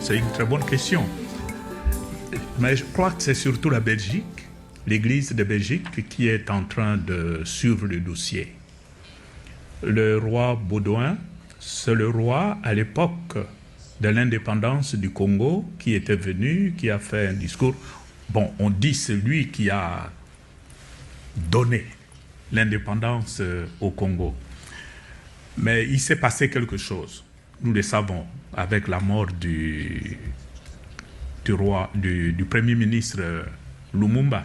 C'est une très bonne question. Mais je crois que c'est surtout la Belgique, l'Église de Belgique, qui est en train de suivre le dossier. Le roi Baudouin, c'est le roi à l'époque de l'indépendance du Congo qui était venu, qui a fait un discours. Bon, on dit c'est lui qui a donné l'indépendance au Congo. Mais il s'est passé quelque chose. Nous le savons, avec la mort du premier ministre Lumumba.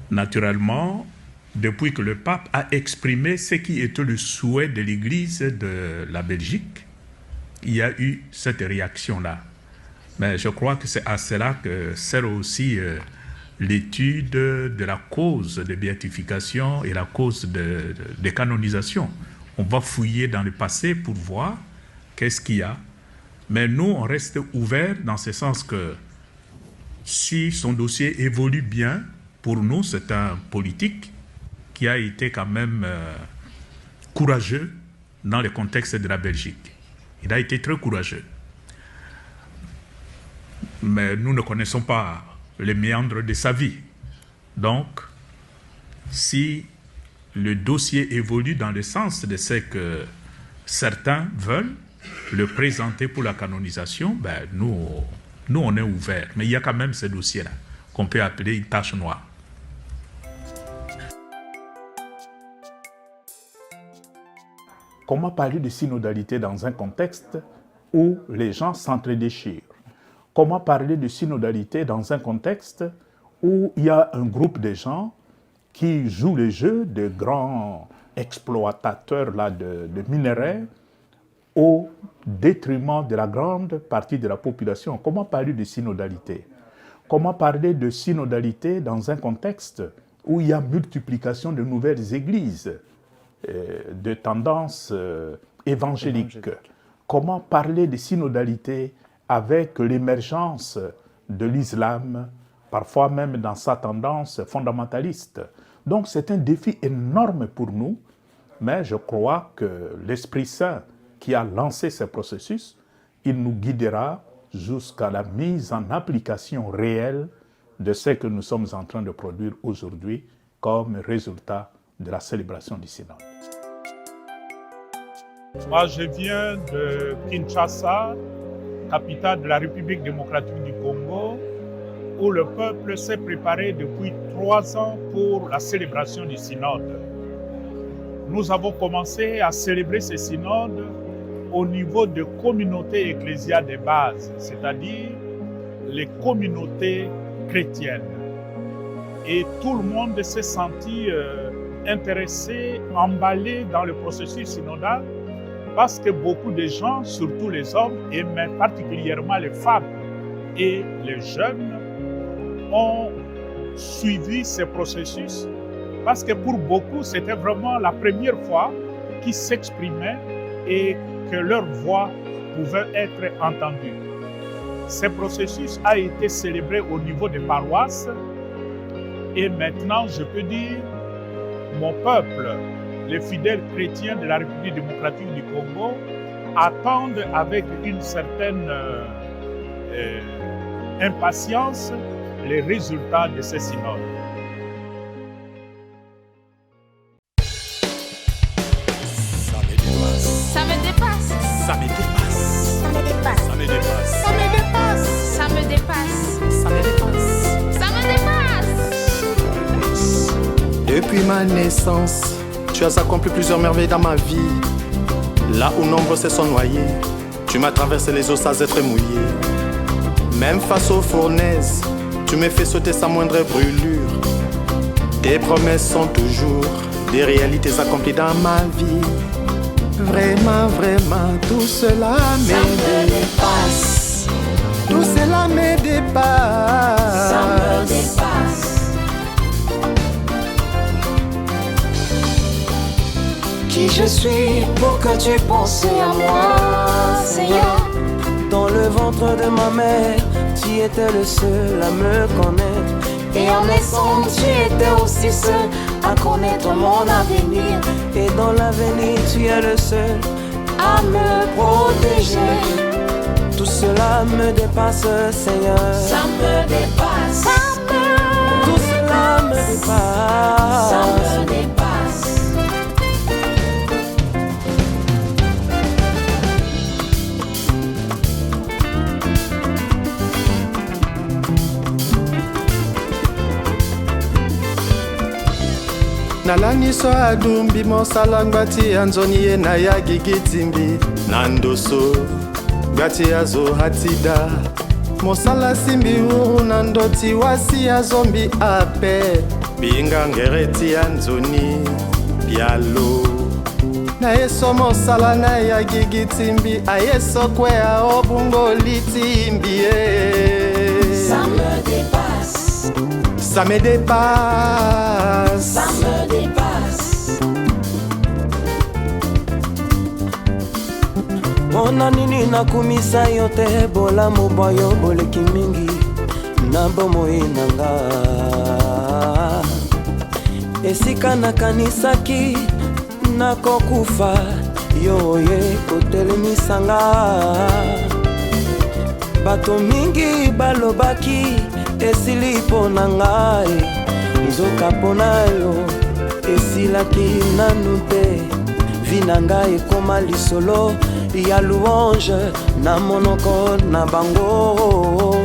Naturellement, depuis que le pape a exprimé ce qui était le souhait de l'Église de la Belgique, il y a eu cette réaction-là. Mais je crois que c'est à cela que sert aussi l'étude de la cause de béatification et la cause de canonisation. On va fouiller dans le passé pour voir qu'est-ce qu'il y a. Mais nous, on reste ouverts dans ce sens que si son dossier évolue bien, pour nous, c'est un politique qui a été quand même courageux dans le contexte de la Belgique. Il a été très courageux. Mais nous ne connaissons pas les méandres de sa vie. Donc, si le dossier évolue dans le sens de ce que certains veulent le présenter pour la canonisation, ben nous on est ouverts. Mais il y a quand même ce dossier-là qu'on peut appeler une tache noire. Comment parler de synodalité dans un contexte où les gens s'entre-déchirent? Comment parler de synodalité dans un contexte où il y a un groupe de gens qui jouent le jeu de grands exploitateurs là, de minerais au détriment de la grande partie de la population? Comment parler de synodalité? Comment parler de synodalité dans un contexte où il y a multiplication de nouvelles églises de tendance évangélique? Comment parler de synodalité avec l'émergence de l'islam, parfois même dans sa tendance fondamentaliste? Donc c'est un défi énorme pour nous, mais je crois que l'Esprit Saint qui a lancé ce processus, il nous guidera jusqu'à la mise en application réelle de ce que nous sommes en train de produire aujourd'hui comme résultat de la célébration du synode. Moi, je viens de Kinshasa, capitale de la République démocratique du Congo, où le peuple s'est préparé depuis 3 ans pour la célébration du synode. Nous avons commencé à célébrer ce synode au niveau de communautés ecclésiales de base, c'est-à-dire les communautés chrétiennes. Et tout le monde s'est senti intéressé, emballé dans le processus synodal, parce que beaucoup de gens, surtout les hommes, et mais particulièrement les femmes et les jeunes, ont suivi ce processus, parce que pour beaucoup, c'était vraiment la première fois qu'ils s'exprimaient et que leur voix pouvait être entendue. Ce processus a été célébré au niveau des paroisses et maintenant, je peux dire, mon peuple, les fidèles chrétiens de la République démocratique du Congo, attendent avec une certaine impatience les résultats de ce synode. Ça me dépasse. Ça me dépasse. Ça me dépasse. Ça me dépasse. Ça me dépasse. Ça me dépasse. Ça me dépasse. Ça me dépasse. Depuis ma naissance, tu as accompli plusieurs merveilles dans ma vie. Là où nombreux se sont noyés, tu m'as traversé les eaux sans être mouillé. Même face aux fournaises, tu me fais sauter sans moindre brûlure. Tes promesses sont toujours des réalités accomplies dans ma vie. Vraiment, vraiment, tout cela me dépasse. Tout cela me dépasse. Ça me dépasse. Qui je suis pour que tu penses à moi, Seigneur? Dans le ventre de ma mère, tu étais le seul à me connaître. Et en naissant, tu étais aussi seul à connaître mon avenir. Et dans l'avenir, tu es le seul à me protéger. me dépasse, Seigneur. Ça me dépasse. Tout cela me dépasse. Ça me dépasse. Nalani so adumbi mosala ngati anzoni ye na ya gigitimbi nandoso ngati azo hatida mosala simbi uru nandoti wasi azombi ape binga ngereti anzoni bialo na yeso mosala na ya gigitimbi ayeso kwe a obungo litimbi Ça me dépasse. Ça me dépasse. Ça me dépasse. Mona nini nakumisa yote bola moboyo boleki mingi na bomoi nanga esika nakanisaki nakokufa yoye kotelemisanga bato mingi balobaki esili pona ngai nzoka pona yo esilaki nanu te vi na ngai ekoma lisolo ya louange na monoko na bango.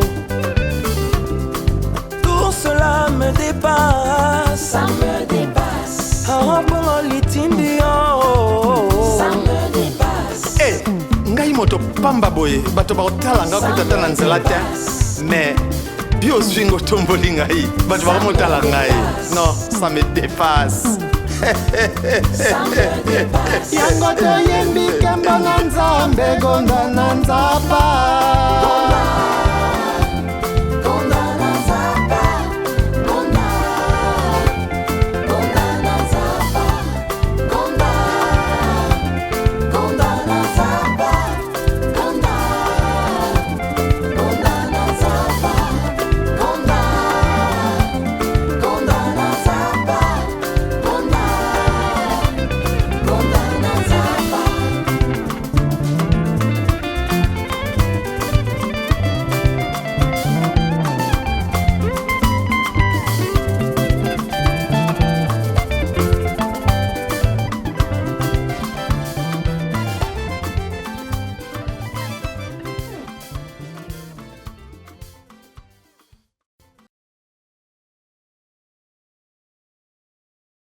Tout cela me dépasse. Ça me dépasse. Bongo litindi yo. Ça me dépasse. Ngai moto pamba boye bato bakotala nga kutata na nzela te mais bio swingo tomboli ngai bato bakomotala ngai non ça me dépasse. Ça me dépasse. Yango toyembi kemba na nzambe gonda na nzapa